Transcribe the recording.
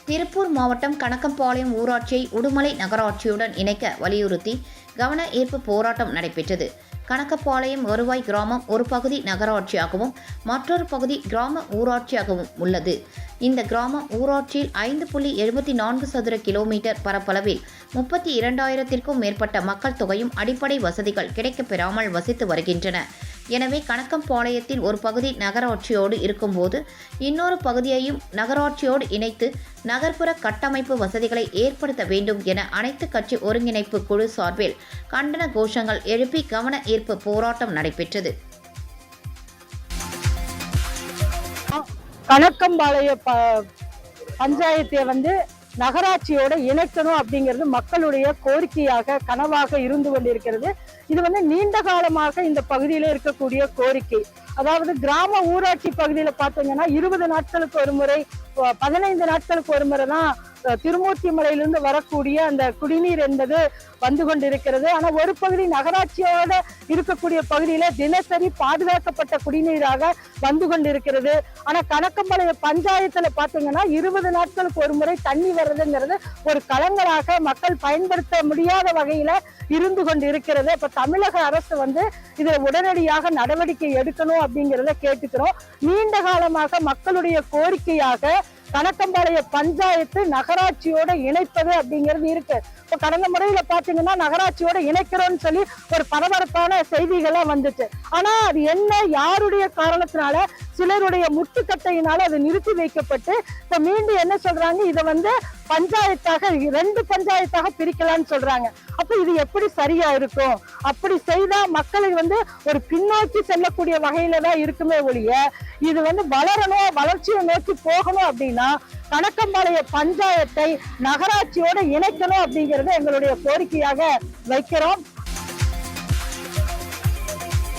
திருப்பூர் மாவட்டம் கணக்கம்பாளையம் ஊராட்சியை உடுமலை நகராட்சியுடன் இணைக்க வலியுறுத்தி கவன ஈர்ப்பு போராட்டம் நடைபெற்றது. கணக்கம்பாளையம் வருவாய் கிராமம் ஒரு பகுதி நகராட்சியாகவும் மற்றொரு பகுதி கிராம ஊராட்சியாகவும் உள்ளது. இந்த கிராம ஊராட்சியில் 5.74 சதுர கிலோமீட்டர் பரப்பளவில் 32,000த்திற்கும் மேற்பட்ட மக்கள் தொகையும் அடிப்படை வசதிகள் கிடைக்கப்பெறாமல் வசித்து வருகின்றன. எனவே கணக்கம்பாளையத்தின் ஒரு பகுதி நகராட்சியோடு இருக்கும்போது இன்னொரு பகுதியையும் நகராட்சியோடு இணைத்து நகர்ப்புற கட்டமைப்பு வசதிகளை ஏற்படுத்த வேண்டும் என அனைத்து கட்சி ஒருங்கிணைப்பு குழு சார்பில் கண்டன கோஷங்கள் எழுப்பி கவன ஈர்ப்பு போராட்டம் நடைபெற்றது. கணக்கம்பாளைய பஞ்சாயத்தை நகராட்சியோட இணைக்கணும் அப்படிங்கிறது மக்களுடைய கோரிக்கையாக கனவாக இருந்து கொண்டிருக்கிறது. இது நீண்ட காலமாக இந்த பகுதியில இருக்கக்கூடிய கோரிக்கை. அதாவது கிராம ஊராட்சி பகுதியில பாத்தீங்கன்னா 20 நாட்களுக்கு ஒரு முறை 15 நாட்களுக்கு ஒரு முறை தான் திருமூர்த்தி மலையிலிருந்து வரக்கூடிய அந்த குடிநீர் என்பது வந்து கொண்டிருக்கிறது. ஆனா ஒரு பகுதி நகராட்சியோட இருக்கக்கூடிய பகுதியில தினசரி பாதுகாக்கப்பட்ட குடிநீராக வந்து கொண்டிருக்கிறது. ஆனா கணக்கம்பாளைய பஞ்சாயத்துல பாத்தீங்கன்னா 20 நாட்களுக்கு ஒரு முறை தண்ணி வர்றதுங்கிறது ஒரு கலங்களாக மக்கள் பயன்படுத்த முடியாத வகையில இருந்து கொண்டு இருக்கிறது. இப்ப தமிழக அரசு இதை உடனடியாக நடவடிக்கை எடுக்கணும் அப்படிங்கிறத கேட்டுக்கிறோம். நீண்ட காலமாக மக்களுடைய கோரிக்கையாக கணக்கம்பாளைய பஞ்சாயத்து நகராட்சியோட இணைப்பது அப்படிங்கிறது இருக்கு. இப்ப கடந்த முறையில பாத்தீங்கன்னா நகராட்சியோட இணைக்கிறோம்னு சொல்லி ஒரு பரபரப்பான செய்திகள்லாம் வந்துச்சு. ஆனா அது என்ன யாருடைய காரணத்தினால சிலருடைய முட்டுக்கட்டையினால அது நிறுத்தி வைக்கப்பட்டு இப்ப மீண்டும் என்ன சொல்றாங்க, இதை பஞ்சாயத்தாக 2 பஞ்சாயத்தாக பிரிக்கலாம்னு சொல்றாங்க. அப்ப இது எப்படி சரியா இருக்கும்? அப்படி செய்தா மக்களை ஒரு பின்னோக்கி செல்லக்கூடிய வகையில தான் இருக்குமே ஒழிய இது வளரணும், வளர்ச்சியை நோக்கி போகணும் அப்படின்னா கணக்கம்பாளைய பஞ்சாயத்தை நகராட்சியோட இணைக்கணும் அப்படிங்கறத எங்களுடைய கோரிக்கையாக வைக்கிறோம்.